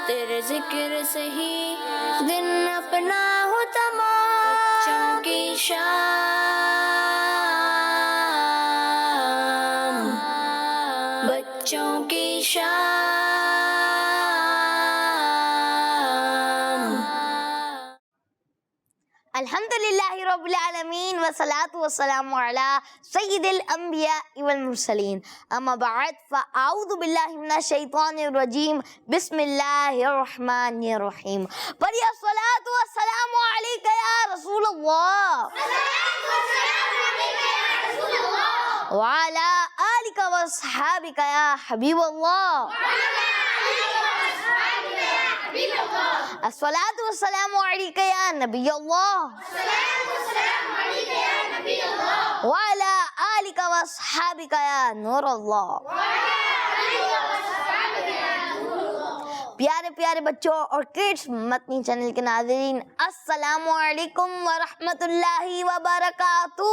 تیرے ذکر سے ہی دن اپنا ہو تمام، بچوں کی شام، بچوں کی شام۔ الحمدللہ رب العالمین والصلاة والسلام علی سید الانبیاء والمرسلین، اما بعد فاعوذ باللہ من الشیطان الرجیم، بسم اللہ الرحمن الرحیم۔ پڑھیے الصلاة والسلام علیک یا رسول اللہ وعلی آلک واصحابک یا حبیب اللہ، الصلاة والسلام علیک یا نبی اللہ وعلی آلک واصحابک یا نور اللہ۔ پیارے پیارے بچوں اور کڈس مدنی چینل کے ناظرین، السلام علیکم ورحمۃ اللہ وبرکاتہ۔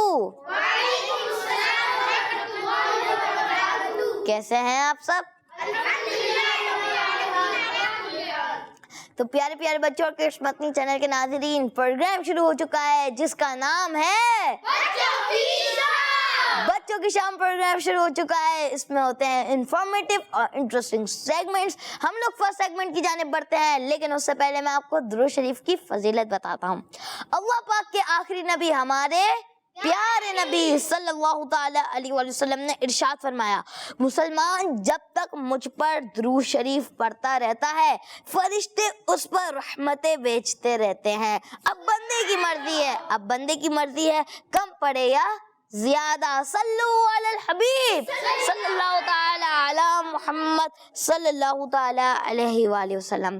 کیسے ہیں آپ سب؟ تو پیارے پیارے بچوں اور کڈس مدنی چینل کے ناظرین، پروگرام شروع ہو چکا ہے جس کا نام ہے بچوں کی شام۔ پروگرام شروع ہو چکا ہے، اس میں ہوتے ہیں انفارمیٹیو اور انٹرسٹنگ سیگمنٹس۔ ہم لوگ فرسٹ سیگمنٹ کی جانب بڑھتے ہیں، لیکن اس سے پہلے میں آپ کو درود شریف کی فضیلت بتاتا ہوں۔ اللہ پاک کے آخری نبی ہمارے پیارے نبی صلی اللہ تعالی علیہ وآلہ وسلم نے ارشاد فرمایا، مسلمان جب تک مجھ پر درود شریف پڑھتا رہتا ہے، فرشتے اس پر رحمتیں بیچتے رہتے ہیں۔ اب بندے کی مرضی ہے کم پڑھے یا زیادہ۔ صلو علی الحبیب صلی اللہ تعالی علی محمد صلی اللہ تعالی علیہ وآلہ وسلم۔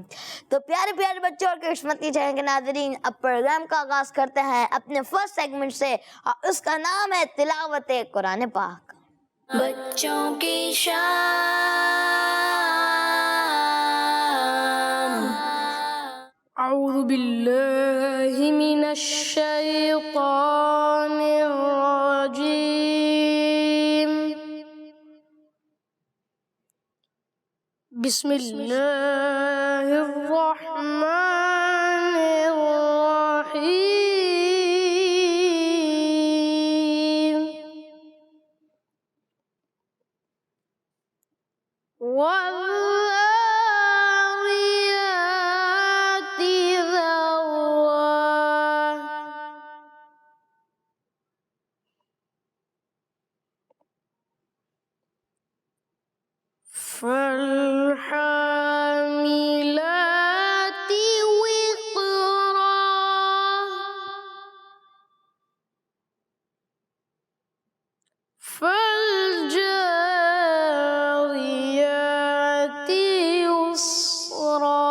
تو پیارے پیارے بچوں اور قسمتی چینل کے ناظرین، اب پروگرام کا آغاز کرتے ہیں اپنے فرسٹ سیگمنٹ سے، اور اس کا نام ہے تلاوت قرآن پاک۔ بچوں کی شام۔ اعوذ باللہ من الشیطان الرجیم، بسم اللہ الرحمن الرحیم، والذاریات ذروا، فالحاملات وقرا، فالجاريات يسرا،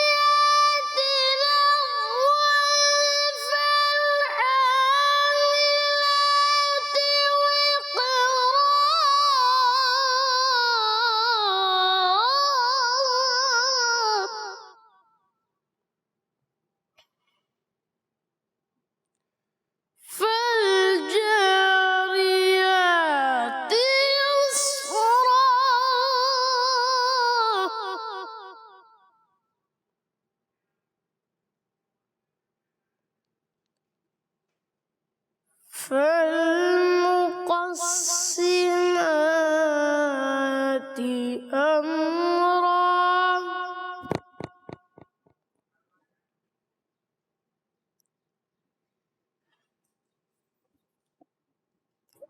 والذاريات ذروا، فالحاملات وقرا، فالجاريات يسرا، فالمقسمات أمرا،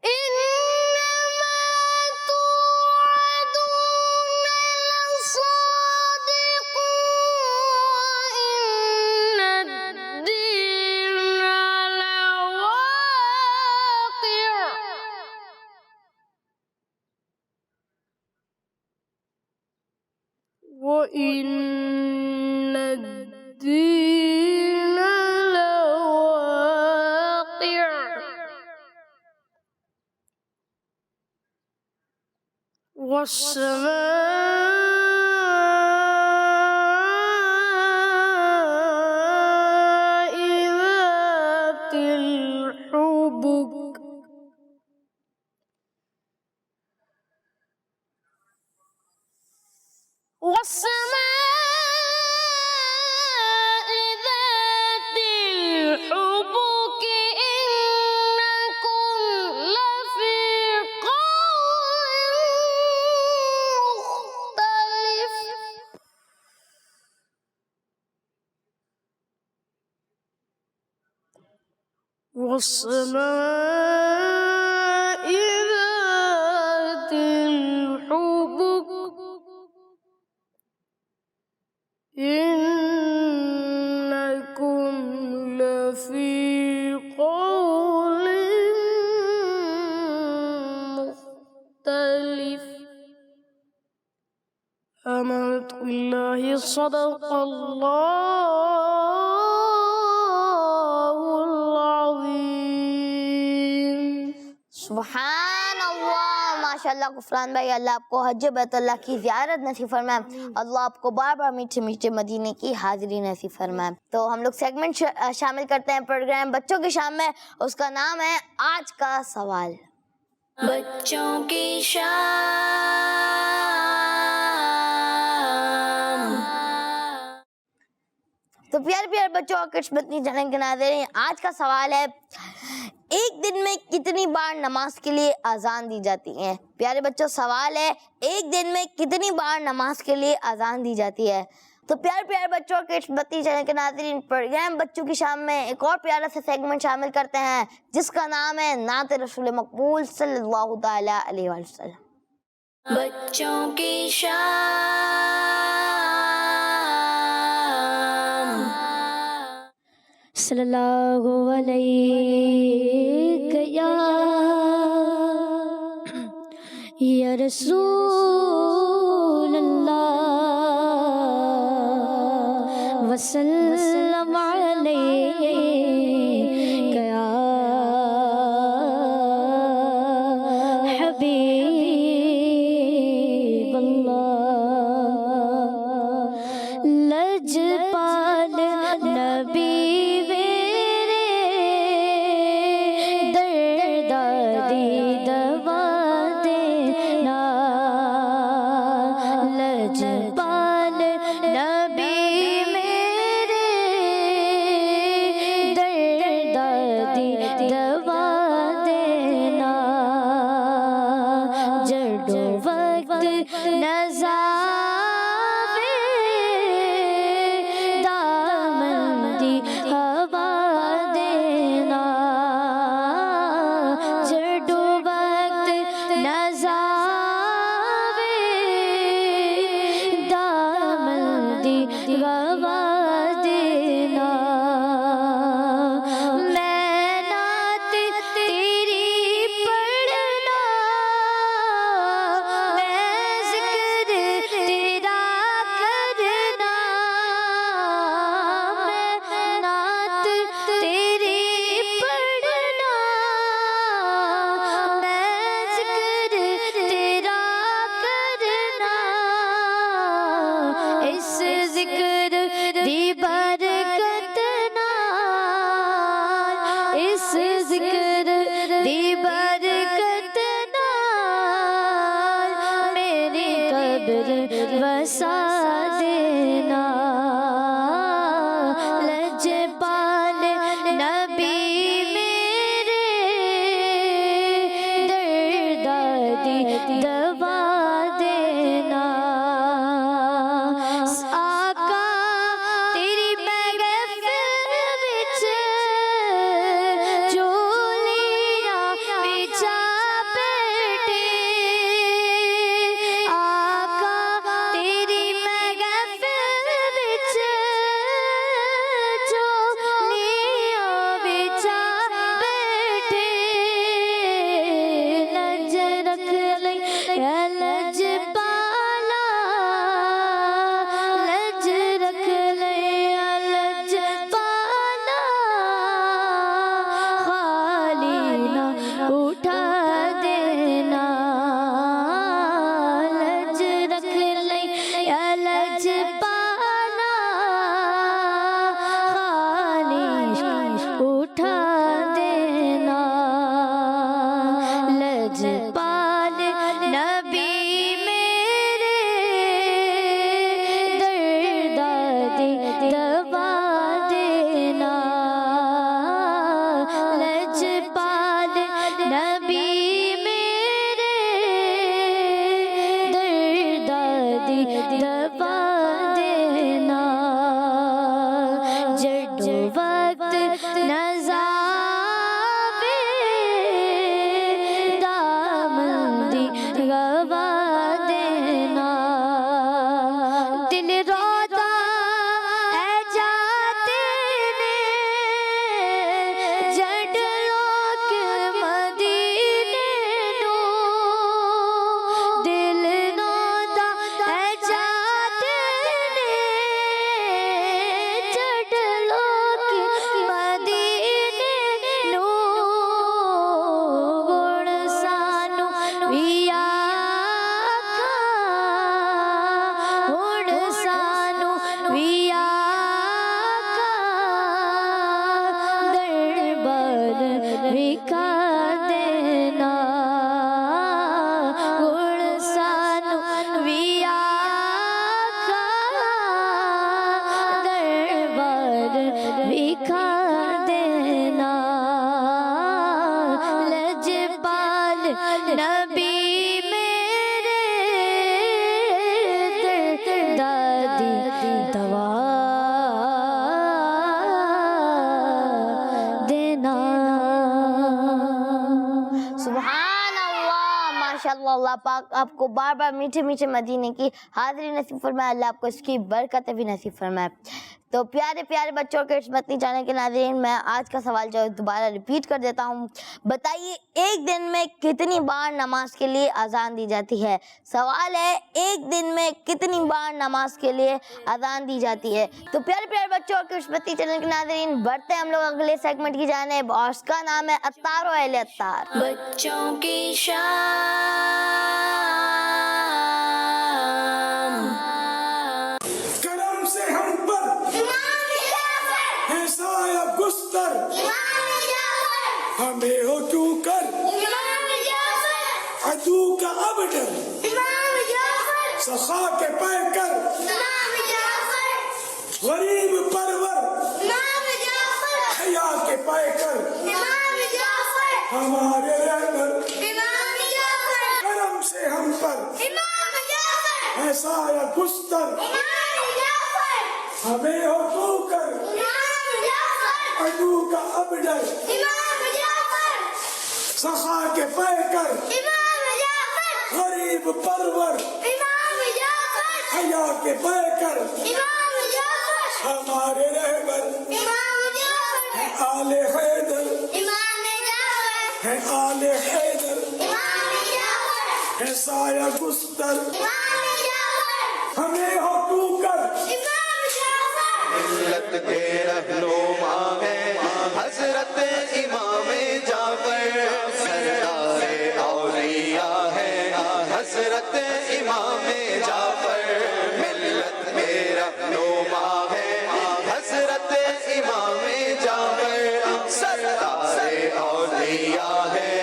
إنما توعدون لصادق، وإن الدين لواقع، وإن الدين لواقع، والسماء ذات الحبك، والسماء ذات الحبك إنكم لفي قول مختلف آمنت بالله صدق الله العظيم سبحان اللہ، ماشاءاللہ غفران بھائی، اللہ آپ کو حج بیت اللہ کی زیارت نصیب فرمائے، اللہ آپ کو بار بار میٹھے میٹھے مدینے کی حاضری نصیب فرمائے۔ تو ہم لوگ سیگمنٹ شامل کرتے ہیں پروگرام بچوں کی شام میں، اس کا نام ہے آج کا سوال۔ بچوں کی شام۔ تو پیارے پیارے بچوں اور قسمتی چینل کے ناظرین، آج کا سوال ہے ایک دن میں کتنی بار نماز کے لیے اذان دی جاتی ہے؟ پیارے بچوں، سوال ہے ایک دن میں کتنی بار نماز کے لیے اذان دی جاتی ہے؟ تو پیارے پیارے بچوں اور قسمتی چینل کے ناظرین، پروگرام بچوں کی شام میں ایک اور پیارا سے سیگمنٹ شامل کرتے ہیں جس کا نام ہے نعت رسول مقبول صلی اللہ تعالیٰ علیہ وآلہ وسلم۔ بچوں کی شام۔ صلی اللہ علیہ یا رسول اللہ وسلم علیک یا حبیب اللہ، لجپال نبی بسا دینا لجپال نبی میرے درد دی دوا دینا آقا تیری محفل وچ جھولیاں ماشاءاللہ اللہ پاک آپ کو بار بار میٹھے میٹھے مدینے کی حاضری نصیب فرمائے، اللہ آپ کو اس کی برکتیں بھی نصیب فرمائے۔ تو پیارے پیارے بچوں کے مدنی چینل کے ناظرین، میں آج کا سوال جو دوبارہ ریپیٹ کر دیتا ہوں، بتائیے ایک دن میں کتنی بار نماز کے لیے اذان دی جاتی ہے؟ سوال ہے ایک دن میں کتنی بار نماز کے لیے اذان دی جاتی ہے؟ تو پیارے پیارے بچوں کے مدنی چینل کے ناظرین، بڑھتے ہیں ہم لوگ اگلے سیگمنٹ کی جانب، اور اس کا نام ہے عطار و اہل عطار۔ بچوں کی شام، کرم سے ہم پر ہے سایہ گستر، ہمیں ہو کیوں کر عدو کا اب ڈر، سخا کے پے کر غریب پرور، حیا کے پے کر ہمارے رہبر، کرم سے ہم پر ہے سایہ گستر، ہمیں ہو کیوں کر عدو کا اب ڈر، سخا کے پے کر غریب پرور، حیا کے پے کر ہمارے رہبر، ہے آل حیدر، ہے آل حیدر، ہے سایہ گستر، ہمیں ہو کیوں کر ملت کے رہنما ہے حضرت امام جعفر، سردار اولیاء ہے حضرت امام جعفر، ملت کے رہنما ہے حضرت امام جعفر، سردار اولیاء ہے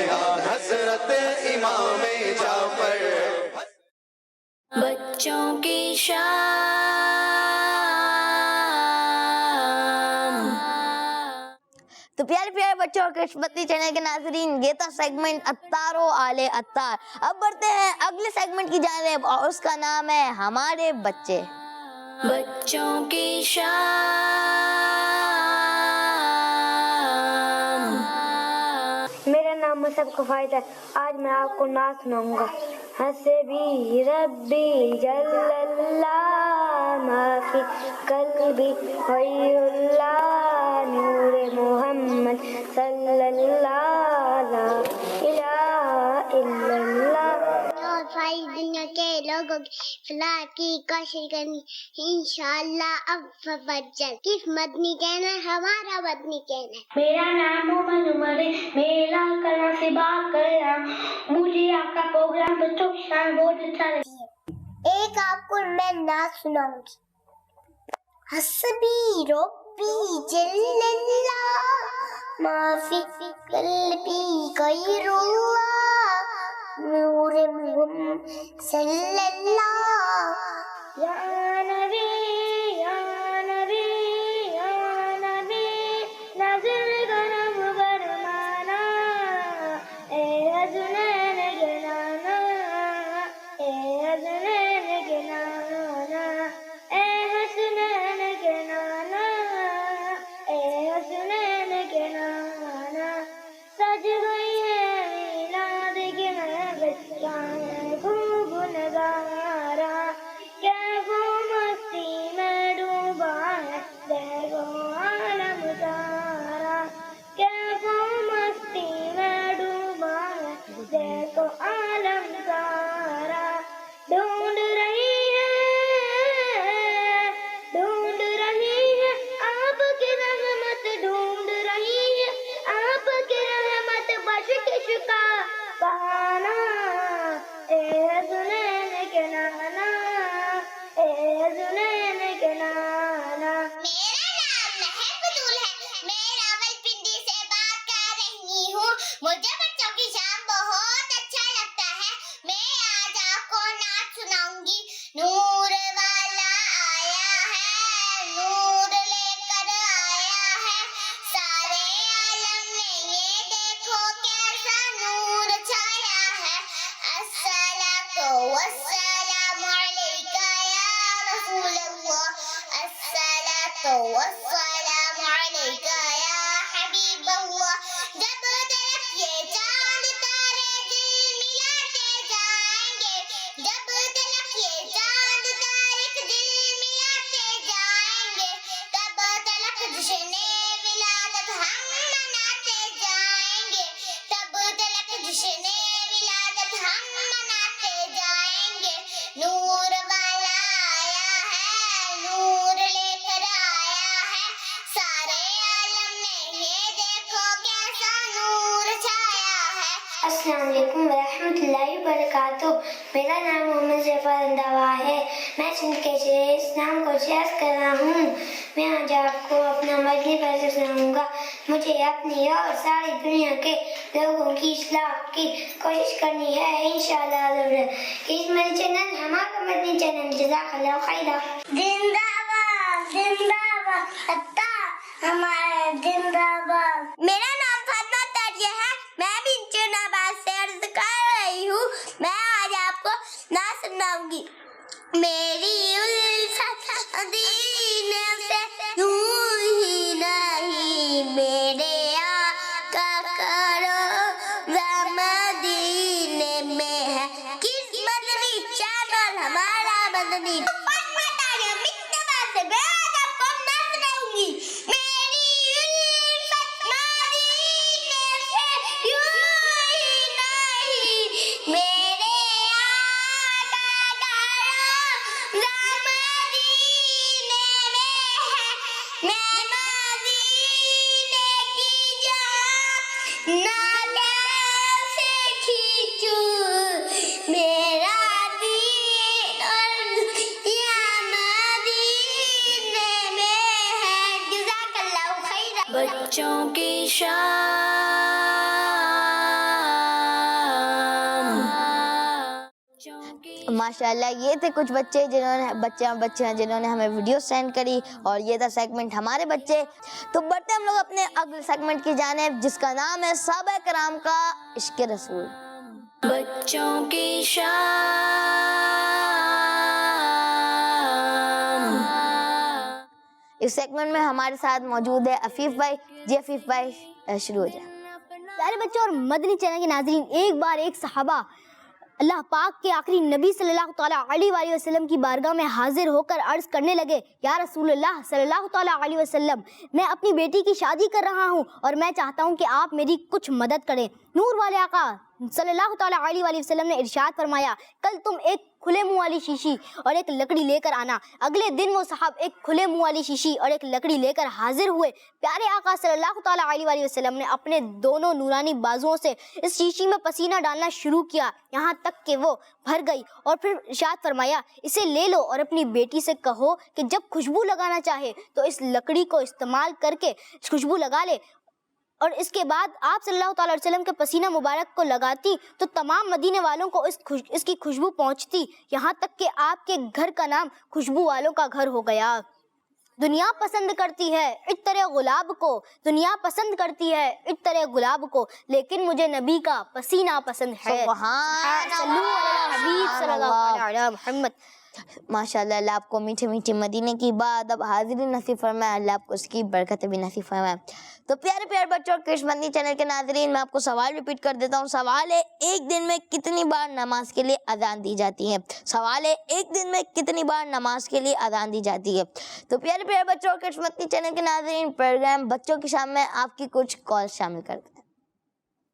حضرت امام جعفر۔ بچوں کی شام۔ تو پیارے پیارے بچوں اور مدنی چینل کے ناظرین، یہ تھا سیگمنٹ عطار و آل عطار۔ اب بڑھتے ہیں اگلے سیگمنٹ کی جانب، اور اس کا نام ہے ہمارے بچے۔ بچوں کی شام، میرا نام مصعب کفایت ہے، آج میں آپ کو نعت سناؤں گا۔ حسبی ربی جل اللہ ما فی قلبی غیر اللہ، نور محمد صلی اللہ لا الہ الا اللہ۔ اور ساری دنیا کے لوگوں کی فلاح کی کوشش کرنی انشاءاللہ اب فجر کس مدنی کہنا ہمارا مدنی کہنا۔ میرا نام محمد عمر ہے، میں لال کلر سے بات کر رہا ہوں۔ مجھے آپ کا پروگرام بچوں کے ساتھ بہت اچھا لگا۔ ایک آپ کو میں نعت سناؤں گی۔ حسبی ربی جل اللہ ما فی قلبی غیر اللہ، نور محمد صلی اللہ۔ یا نبی یا نبی یا نبی، نظر کرم فرمانا، اے حسنین گنانا، اے حسنین گنانا، اے حسنین گنانا، اے حسنین گنانا۔ سج گئی ہے میلاد کی محفل، خوب نظارہ، کیفو مستی میں ڈوبا ہے دیکھو عالم سارا، کیفو مستی میں ڈوبا ہے دیکھو عالم سارا۔ ڈھونڈ رہی ہے آپ کی رحمت، ڈھونڈ رہی ہے آپ کی رحمت، بش کشکا بہانا، اے حسنین کے نانا، اے حسنین کے نانا۔ میرا نام مہک بدول ہے، میں راولپنڈی سے بات کر رہی ہوں۔ مجھے بچوں کی شام بہت اچھا لگتا ہے۔ میں آج آپ کو نعت سناؤں گی۔ نور والا آیا ہے، نور لے کر آیا ہے، سارے عالم میں یہ دیکھو کیسا نور چھایا ہے۔ الصلاۃ والسلام علیکہ یا رسول اللہ، الصلاۃ والسلام علیکہ یا حبیب اللہ۔ جب تک یہ چاند تارے دل ملاتے जश्न विलादत हम मनाते जाएंगे, नूर वाला आया है, नूर लेकर आया है सारे आलम में, ये देखो कैसा नूर छाया है। अस्सलाम वालेकुम रहमतुल्लाहि व बरकातुहू। मेरा नाम मोहम्मद ज़फ़र रंधावा है। मैं सिंध के ज़रिए इस्लाम को शेयर कर रहा हूँ। मैं आज आपको अपना मदनी पैसे सुनाऊंगा। मुझे अपनी और सारी दुनिया के लोगों की इस्लाह की कोशिश करनी है इंशाअल्लाह ज़रूर। इस मेरे चैनल हमारा मदनी चैनल जज़ाकल्लाह खैरा। जिंदाबाद जिंदाबाद अत्ता हमारा जिंदाबाद। मेरा नाम फातिमा ताजिया है। मैं भी जनाबाद से अर्ज कर रही हूँ। मैं आज आपको नात सुनाऊंगी। मेरी उल्फत मदीने से यूं ही नहीं, मेरे आका करो मदीने में है। किस मदनी चैनल हमारा मदनी फातिमा ताजिया मित्तबाद से मैं आज आपको नात सुनाऊंगी। मेरी उल्फत मदीने से यूं ही नहीं, मेरे आका करो मदीने में है। मैं मदीने की जान ना कैसे खींचूं, मेरा दीन और दुनिया मदीने में है। जज़ाकल्लाहु खैरा। बच्चों की शान। माशाल्लाह, ये थे कुछ बच्चे जिन्होंने हमें वीडियो सेंड करी, और ये था सेगमेंट हमारे बच्चे। तो बढ़ते हम लोग अपने अगले सेगमेंट की जानिब, जिसका नाम है सहाबा कराम का इश्क़ रसूल। बच्चों की शान। इस सेगमेंट में हमारे साथ मौजूद है अफीफ भाई। जी अफीफ भाई, शुरू हो जाए। प्यारे बच्चों और मदनी चैनल के नाज़रीन, एक बार एक सहाबा अल्लाह पाक के आखिरी नबी सल्लल्लाहु ताला अलैहि वसल्लम की बारगाह में हाजिर होकर अर्ज़ करने लगे, या रसूलुल्लाह सल्लल्लाहु ताला अलैहि वसल्लम, मैं अपनी बेटी की शादी कर रहा हूँ और मैं चाहता हूँ कि आप मेरी कुछ मदद करें। नूर वाले आका सल्लल्लाहु ताला अलैहि वसल्लम ने इरशाद फरमाया, कल तुम एक खुले मुंह वाली शीशी और एक लकड़ी लेकर आना। अगले दिन वो साहब एक खुले मुंह वाली शीशी और एक लकड़ी लेकर हाजिर हुए। प्यारे आका सल्लल्लाहु ताला अलैहि वसल्लम ने अपने दोनों नूरानी बाजुओं से इस शीशी में पसीना डालना शुरू किया, यहाँ तक कि वो भर गई, और फिर इरशाद फरमाया, इसे ले लो और अपनी बेटी से कहो कि जब खुशबू लगाना चाहे तो इस लकड़ी को इस्तेमाल करके खुशबू लगा ले। और इसके बाद आप सल्लल्लाहु अलैहि वसल्लम के पसीना मुबारक को लगाती तो तमाम मदीने वालों को इसकी खुशबू पहुंचती, यहाँ तक कि आपके घर का नाम खुशबू वालों का घर हो गया। दुनिया पसंद करती है इत्तर गुलाब को, दुनिया पसंद करती है इत्तर गुलाब को, लेकिन मुझे नबी का पसीना पसंद है। सल्लल्लाहु अलैहि मुहम्मद। माशाल्लाह, अल्लाह आपको मीठे मीठे मदीने की बात अब हाजिरी नसीब फरमाए, अल्लाह आपको उसकी बरकत भी नसीब फरमाए। तो प्यारे प्यारे बच्चों, कृष्ण मदनी चैनल के नाज़रीन, मैं आपको सवाल रिपीट कर देता हूँ। सवाल है, एक दिन में कितनी बार नमाज के लिए अजान दी जाती है? सवाल है, एक दिन में कितनी बार नमाज के लिए अजान दी जाती है? तो प्यारे प्यारे बच्चों, कृष्ण मदनी चैनल के नाज़रीन, प्रोग्राम बच्चों की शाम में आपकी कुछ कॉल शामिल करते हैं।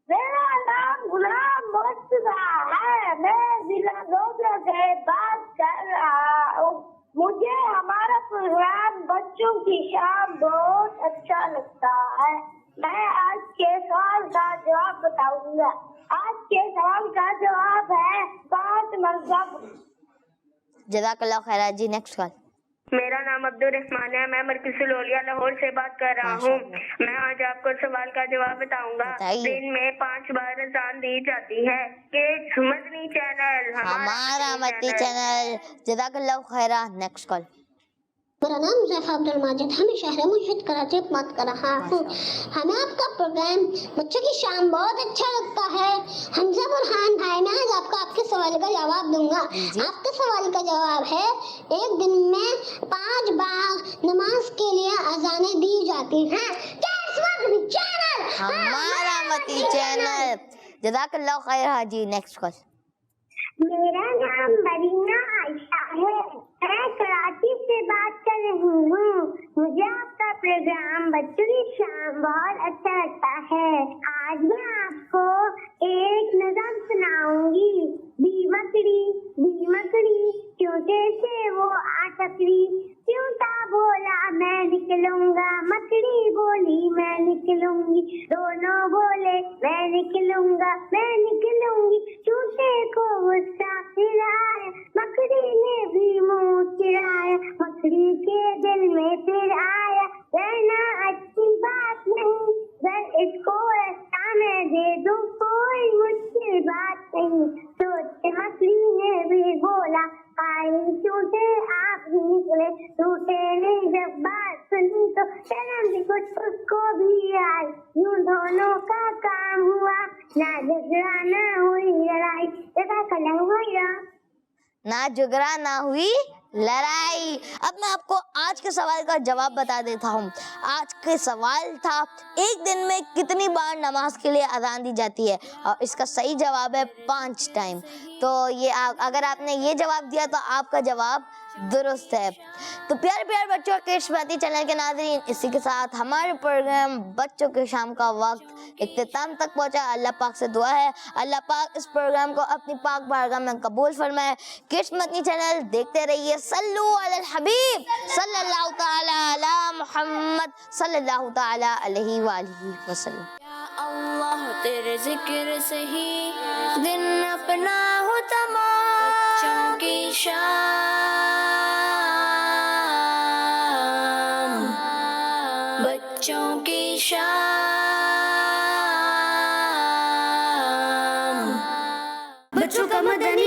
मेरा नाम गुलाम मुर्तजा है, मैं जिला रोजा से बात कर रहा हूँ। मुझे हमारा प्रोग्राम बच्चों की शाम बहुत अच्छा लगता है। मैं आज के सवाल का जवाब बताऊंगा। आज के सवाल का जवाब है 5 मज़हब। जज़ाकल्लाह खैरा जी। Next call. मेरा नाम अब्दुल रहमान है, मैं मरकज़ुल औलिया लाहौर से बात कर रहा हूँ। मैं आज आपको सवाल का जवाब बताऊंगा। दिन में 5 बार अज़ान दी जाती है। किस मदनी चैनल? हमारा मदनी चैनल। जज़ाकल्लाह खैरा। Next call. मेरा नाम ज़ैफ़ा अब्दुल माजिद है, मैं शहर मुर्शिद कराची में बात कर रहा हूँ। हमें आपका प्रोग्राम बच्चों की शाम बहुत अच्छा लगता है। हमजा बुरहान भाई, मैं आज आपके सवाल का जवाब दूंगा। आपके सवाल का जवाब है, एक दिन में 5 बार नमाज के लिए अज़ानें दी जाती हैं। चैनल हमारा मदनी चैनल। जज़ाकल्लाह खैरा जी। Next call. मेरा नाम मरीना आयशा है, मैं कराची से बात कर रही हूँ। मुझे आपका प्रोग्राम बच्चों की शाम बहुत अच्छा लगता है। आज मैं आपको एक निकलूंगा, मैं निकलूंगी, चूसे को गुस्सा फिराया, मकड़ी ने भी मुंह चिराया, मकड़ी के दिल में फिर आया, रहना अच्छी बात नहीं, अगर इसको ऐसा मैं दे दूं कोई मुश्किल बात नहीं। सोच मछली ने भी बोला, आई टूटे आप ही निकले, टूटे नहीं जब बात सुनी तो शर्म भी कुछ उसको भी आई, यूं दोनों का काम हुआ, ना झगड़ा ना हुई लड़ाई, देखा कलह हुआ ना झगड़ा ना हुई लड़ाई। अब मैं आपको आज के सवाल का जवाब बता देता हूँ। आज के सवाल था, एक दिन में कितनी बार नमाज के लिए अजान दी जाती है? और इसका सही जवाब है 5 टाइम। तो ये अगर आपने ये जवाब दिया तो आपका जवाब दुरुस्त है। तो प्यारे प्यारे बच्चों के किस्मती चैनल के नाज़रीन, इसी के साथ हमारे प्रोग्राम बच्चों के शाम का वक्त इख्तिताम तक पहुंचा। अल्लाह पाक से दुआ है अल्लाह पाक इस प्रोग्राम को अपनी पाक बारगाह में कबूल फरमाए। किस्मती चैनल देखते रहिए। सल्लु अलल हबीब सल्लल्लाहु ताला अला मुहम्मद सल्लल्लाहु ताला अलैहि वालिहि वसल्लम। या अल्लाह तेरे जिक्र से ही दिन अपना हो तमाम, बच्चों की शाम, बच्चों की शाम, बच्चों का मदनी